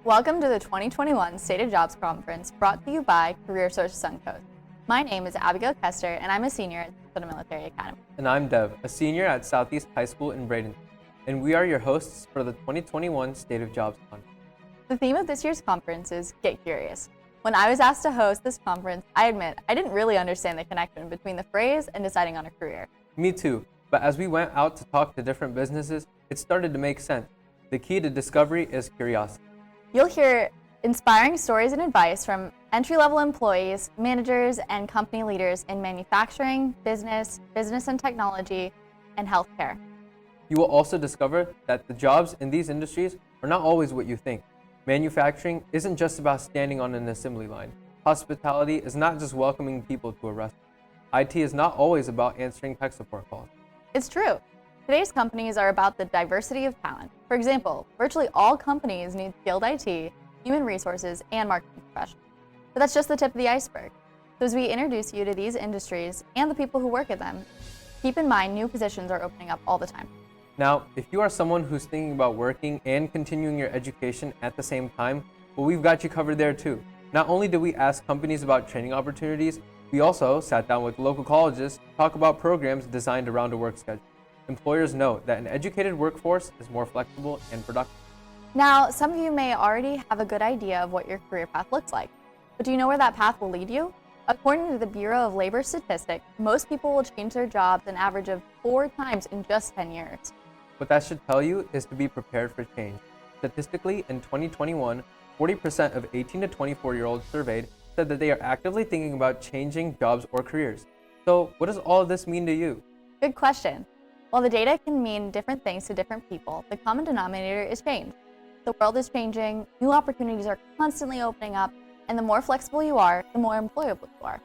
Welcome to the 2021 State of Jobs Conference brought to you by Career Source Suncoast. My name is Abigail Kester and I'm a senior at Minnesota Military Academy. And I'm Dev, a senior at Southeast High School in Bradenton. And we are your hosts for the 2021 State of Jobs Conference. The theme of this year's conference is Get Curious. When I was asked to host this conference, I admit I didn't really understand the connection between the phrase and deciding on a career. Me too, but as we went out to talk to different businesses, it started to make sense. The key to discovery is curiosity. You'll hear inspiring stories and advice from entry-level employees, managers, and company leaders in manufacturing, business and technology, and healthcare. You will also discover that the jobs in these industries are not always what you think. Manufacturing isn't just about standing on an assembly line. Hospitality is not just welcoming people to a restaurant. IT is not always about answering tech support calls. It's true. Today's companies are about the diversity of talent. For example, virtually all companies need skilled IT, human resources, and marketing professionals. But that's just the tip of the iceberg. So as we introduce you to these industries and the people who work at them, keep in mind new positions are opening up all the time. Now, if you are someone who's thinking about working and continuing your education at the same time, well, we've got you covered there too. Not only did we ask companies about training opportunities, we also sat down with local colleges to talk about programs designed around a work schedule. Employers know that an educated workforce is more flexible and productive. Now, some of you may already have a good idea of what your career path looks like, but do you know where that path will lead you? According to the Bureau of Labor Statistics, most people will change their jobs an average of 4 times in just 10 years. What that should tell you is to be prepared for change. Statistically, in 2021, 40% of 18 to 24-year-olds surveyed said that they are actively thinking about changing jobs or careers. So what does all of this mean to you? Good question. While the data can mean different things to different people, the common denominator is change. The world is changing, new opportunities are constantly opening up, and the more flexible you are, the more employable you are.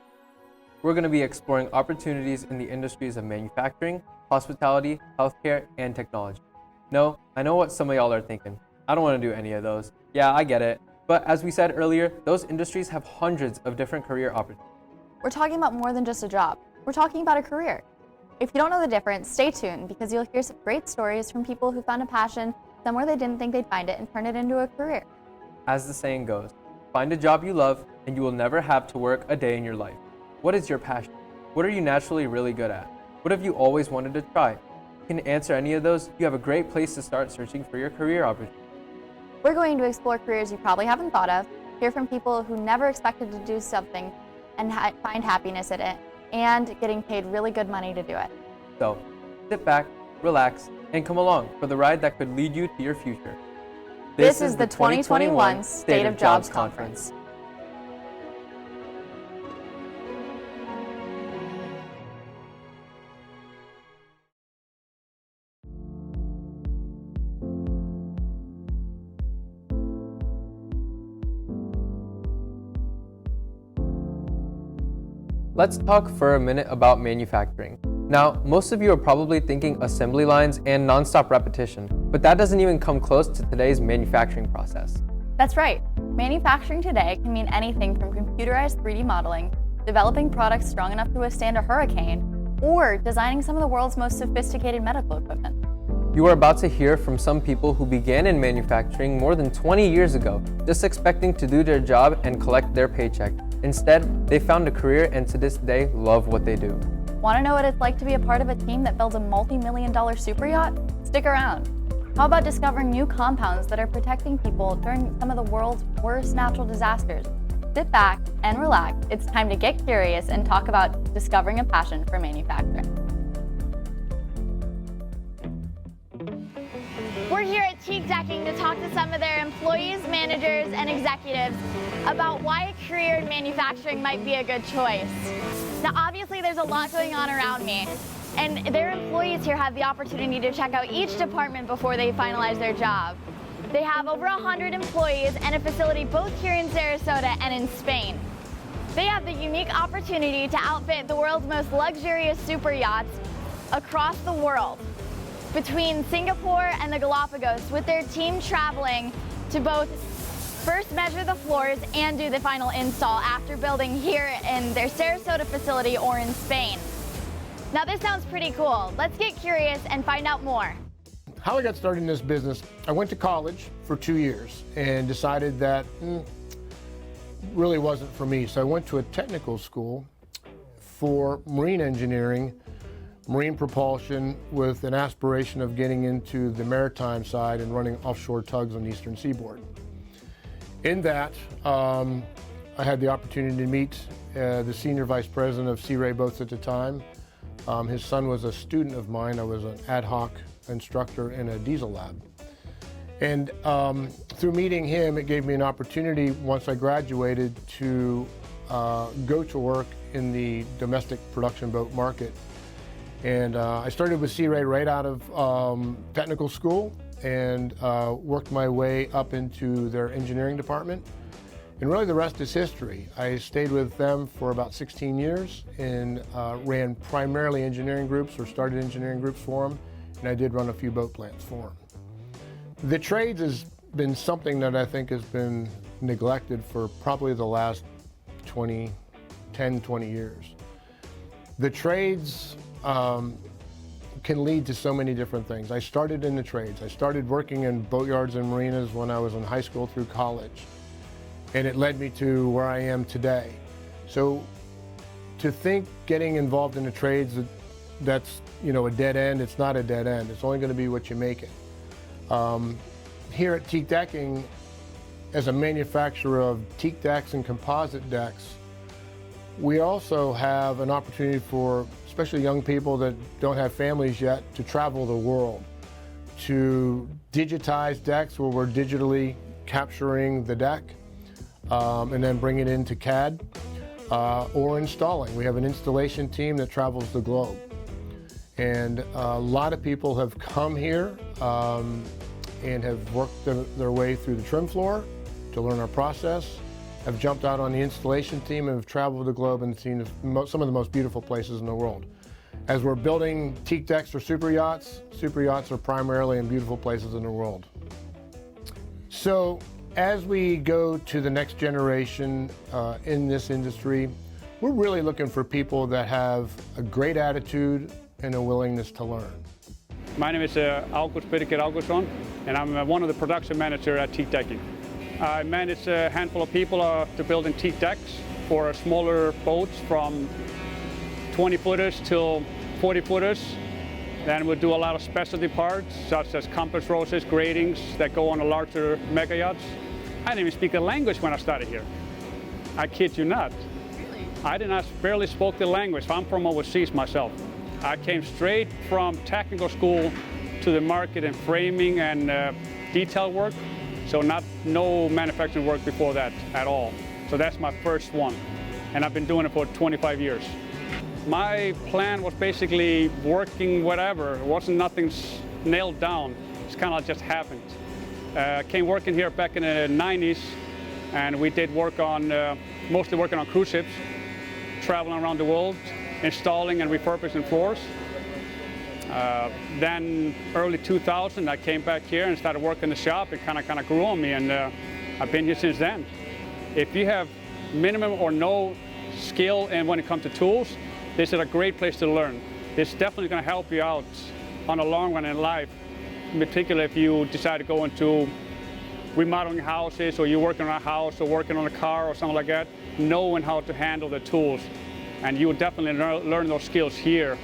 We're going to be exploring opportunities in the industries of manufacturing, hospitality, healthcare, and technology. No, I know what some of y'all are thinking. I don't want to do any of those. Yeah, I get it. But as we said earlier, those industries have hundreds of different career opportunities. We're talking about more than just a job. We're talking about a career. If you don't know the difference, stay tuned because you'll hear some great stories from people who found a passion somewhere they didn't think they'd find it and turn it into a career. As the saying goes, find a job you love and you will never have to work a day in your life. What is your passion? What are you naturally really good at? What have you always wanted to try? If you can answer any of those, you have a great place to start searching for your career opportunity. We're going to explore careers you probably haven't thought of, hear from people who never expected to do something and find happiness in it, and getting paid really good money to do it. So, sit back, relax, and come along for the ride that could lead you to your future. This is the 2021 State of Jobs Conference. Let's talk for a minute about manufacturing. Now, most of you are probably thinking assembly lines and nonstop repetition, but that doesn't even come close to today's manufacturing process. That's right. Manufacturing today can mean anything from computerized 3D modeling, developing products strong enough to withstand a hurricane, or designing some of the world's most sophisticated medical equipment. You are about to hear from some people who began in manufacturing more than 20 years ago, just expecting to do their job and collect their paycheck. Instead, they found a career and to this day love what they do. Want to know what it's like to be a part of a team that builds a multi-million-dollar super yacht? Stick around. How about discovering new compounds that are protecting people during some of the world's worst natural disasters? Sit back and relax. It's time to get curious and talk about discovering a passion for manufacturing. We're here at Teak to talk to some of their employees, managers, and executives about why a career in manufacturing might be a good choice. Now, obviously, there's a lot going on around me, and their employees here have the opportunity to check out each department before they finalize their job. They have over 100 employees and a facility both here in Sarasota and in Spain. They have the unique opportunity to outfit the world's most luxurious super yachts across the world, between Singapore and the Galapagos, with their team traveling to both first measure the floors and do the final install after building here in their Sarasota facility or in Spain. Now this sounds pretty cool. Let's get curious and find out more. how I got started in this business, I went to college for 2 years and decided that really wasn't for me. So I went to a technical school for marine engineering, marine propulsion, with an aspiration of getting into the maritime side and running offshore tugs on the eastern seaboard. In that, I had the opportunity to meet the senior vice president of Sea Ray Boats at the time. His son was a student of mine. I was an ad hoc instructor in a diesel lab. And through meeting him, it gave me an opportunity, once I graduated, to go to work in the domestic production boat market. And I started with Sea Ray right out of technical school and worked my way up into their engineering department. And really the rest is history. I stayed with them for about 16 years and ran primarily engineering groups, or started engineering groups for them, and I did run a few boat plants for them. The trades has been something that I think has been neglected for probably the last 10, 20 years. The trades can lead to so many different things. I started in the trades. I started working in boatyards and marinas when I was in high school through college, and it led me to where I am today. So to think getting involved in the trades, that's a dead end, it's not a dead end. It's only going to be what you make it. Here at Teak Decking, as a manufacturer of teak decks and composite decks, we also have an opportunity for especially young people that don't have families yet to travel the world, to digitize decks where we're digitally capturing the deck and then bring it into CAD, or installing. We have an installation team that travels the globe. And a lot of people have come here and have worked their way through the trim floor to learn our process, have jumped out on the installation team, and have traveled the globe and seen some of the most beautiful places in the world. As we're building teak decks for super yachts are primarily in beautiful places in the world. So as we go to the next generation in this industry, we're really looking for people that have a great attitude and a willingness to learn. My name is August Birgir Augustsson, and I'm one of the production managers at Teak Decking. I manage a handful of people to building teak decks for smaller boats from 20 footers till 40 footers. Then we do a lot of specialty parts such as compass roses, gratings that go on a larger mega yachts. I didn't even speak the language when I started here. I kid you not. Really? I barely spoke the language. I'm from overseas myself. I came straight from technical school to the market in framing and detail work. So no manufacturing work before that at all. So that's my first one. And I've been doing it for 25 years. My plan was basically working whatever. It wasn't nothing nailed down. It's kind of just happened. Came working here back in the 90s, and we did work on, mostly working on cruise ships, traveling around the world, installing and refurbishing floors. Then early 2000, I came back here and started working in the shop. It kind of grew on me, and I've been here since then. If you have minimum or no skill and when it comes to tools, this is a great place to learn. This is definitely going to help you out on the long run in life, in particular if you decide to go into remodeling houses, or you're working on a house or working on a car or something like that, knowing how to handle the tools. And you will definitely learn those skills here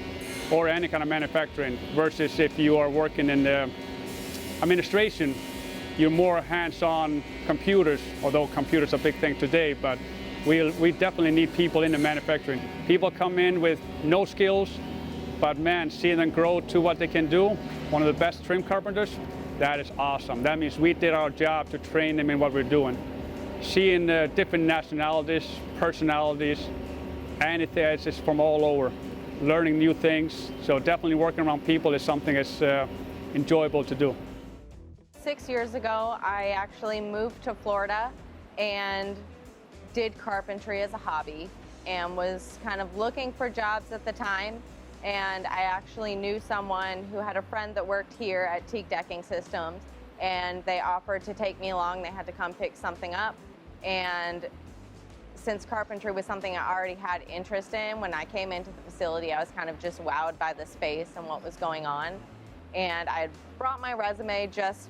or any kind of manufacturing, versus if you are working in the administration, you're more hands-on computers, although computers are a big thing today, but we definitely need people in the manufacturing. People come in with no skills, but man, seeing them grow to what they can do, one of the best trim carpenters, that is awesome. That means we did our job to train them in what we're doing. Seeing different nationalities, personalities, and it's just from all over, learning new things. So definitely working around people is something that's enjoyable to do. 6 years ago, I actually moved to Florida and did carpentry as a hobby and was kind of looking for jobs at the time. And I actually knew someone who had a friend that worked here at Teak Decking Systems, and they offered to take me along. They had to come pick something up. And since carpentry was something I already had interest in, when I came into the facility, I was kind of just wowed by the space and what was going on. and I had brought my resume just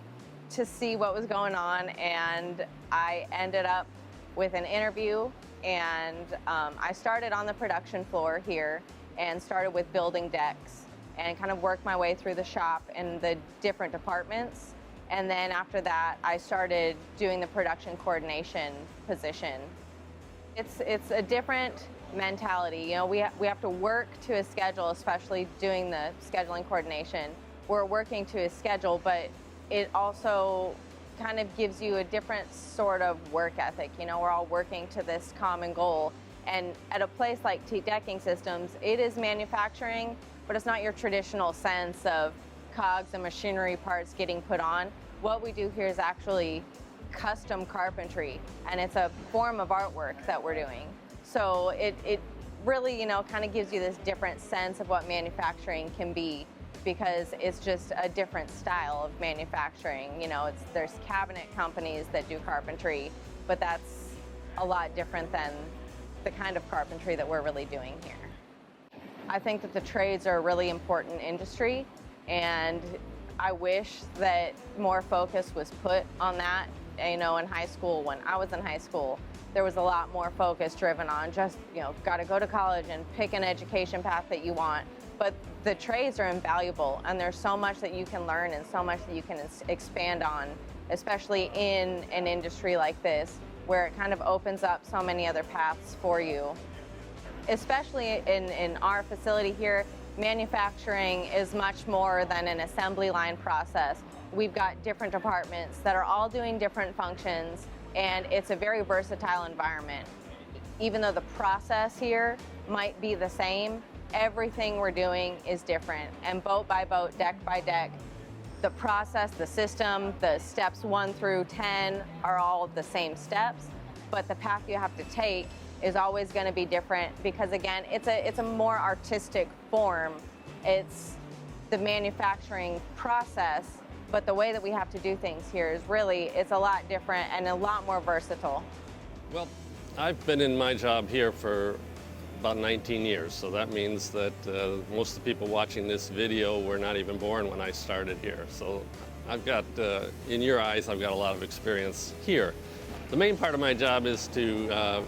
to see what was going on, and I ended up with an interview, and I started on the production floor here and started with building decks and kind of worked my way through the shop and the different departments. And then after that, I started doing the production coordination position. It's a different mentality. You know, we have to work to a schedule, especially doing the scheduling coordination. We're working to a schedule, but it also kind of gives you a different sort of work ethic. You know, we're all working to this common goal. And at a place like Teak Decking Systems, it is manufacturing, but it's not your traditional sense of cogs and machinery parts getting put on. What we do here is actually custom carpentry, and it's a form of artwork that we're doing. So it really, you know, kind of gives you this different sense of what manufacturing can be, because it's just a different style of manufacturing. You know, there's cabinet companies that do carpentry, but that's a lot different than the kind of carpentry that we're really doing here. I think that the trades are a really important industry, and I wish that more focus was put on that. You know, in high school, when I was in high school, there was a lot more focus driven on just, you know, got to go to college and pick an education path that you want. But the trades are invaluable, and there's so much that you can learn and so much that you can expand on, especially in an industry like this, where it kind of opens up so many other paths for you. Especially in our facility here, manufacturing is much more than an assembly line process. We've got different departments that are all doing different functions, and it's a very versatile environment. Even though the process here might be the same, everything we're doing is different. And boat by boat, deck by deck, the process, the system, the steps 1 through 10 are all the same steps, but the path you have to take is always going to be different, because again, it's a more artistic form. It's the manufacturing process, but the way that we have to do things here is really, it's a lot different and a lot more versatile. Well, I've been in my job here for about 19 years, so that means that most of the people watching this video were not even born when I started here. So I've got, in your eyes, I've got a lot of experience here. The main part of my job is to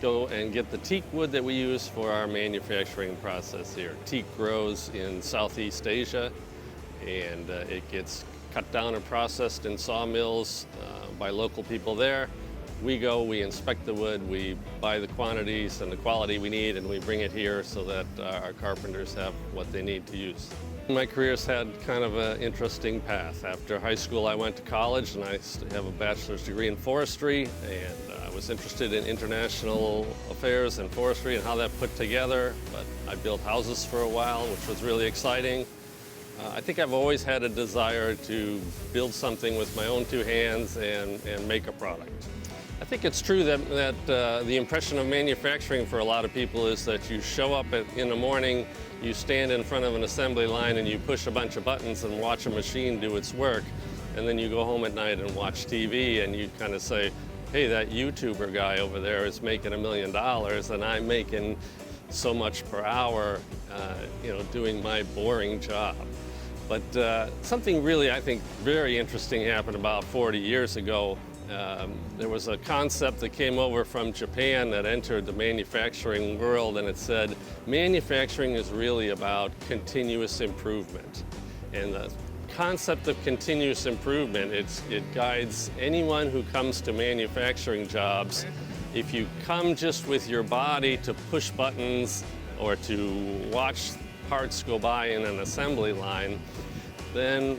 go and get the teak wood that we use for our manufacturing process here. Teak grows in Southeast Asia, and it gets cut down and processed in sawmills by local people there. We go, we inspect the wood, we buy the quantities and the quality we need, and we bring it here so that our carpenters have what they need to use. My career's had kind of an interesting path. After high school, I went to college, and I have a bachelor's degree in forestry, and I was interested in international affairs and forestry and how that put together. But I built houses for a while, which was really exciting. I think I've always had a desire to build something with my own 2 hands and make a product. I think it's true that the impression of manufacturing for a lot of people is that you show up in the morning, you stand in front of an assembly line, and you push a bunch of buttons and watch a machine do its work, and then you go home at night and watch TV, and you kind of say, hey, that YouTuber guy over there is making $1 million, and I'm making so much per hour, you know, doing my boring job. But something really, I think, very interesting happened about 40 years ago. There was a concept that came over from Japan that entered the manufacturing world, and it said, manufacturing is really about continuous improvement. And the concept of continuous improvement, it guides anyone who comes to manufacturing jobs. If you come just with your body to push buttons or to watch parts go by in an assembly line, then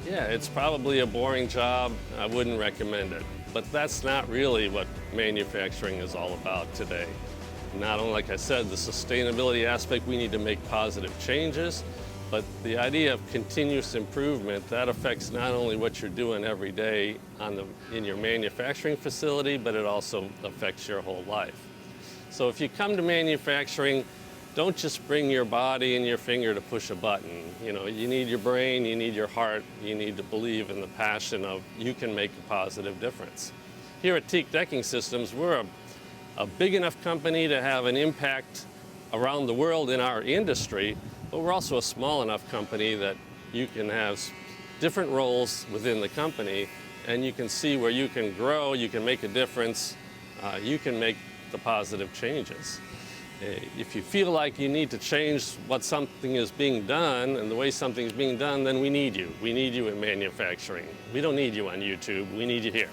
yeah, it's probably a boring job. I wouldn't recommend it. But that's not really what manufacturing is all about today. Not only, like I said, the sustainability aspect, we need to make positive changes, but the idea of continuous improvement, that affects not only what you're doing every day in your manufacturing facility, but it also affects your whole life. So if you come to manufacturing, don't just bring your body and your finger to push a button. You know, you need your brain, you need your heart, you need to believe in the passion of you can make a positive difference. Here at Teak Decking Systems, we're a big enough company to have an impact around the world in our industry, but we're also a small enough company that you can have different roles within the company, and you can see where you can grow, you can make a difference, you can make the positive changes. If you feel like you need to change what something is being done and the way something is being done, then we need you. We need you in manufacturing. We don't need you on YouTube, we need you here.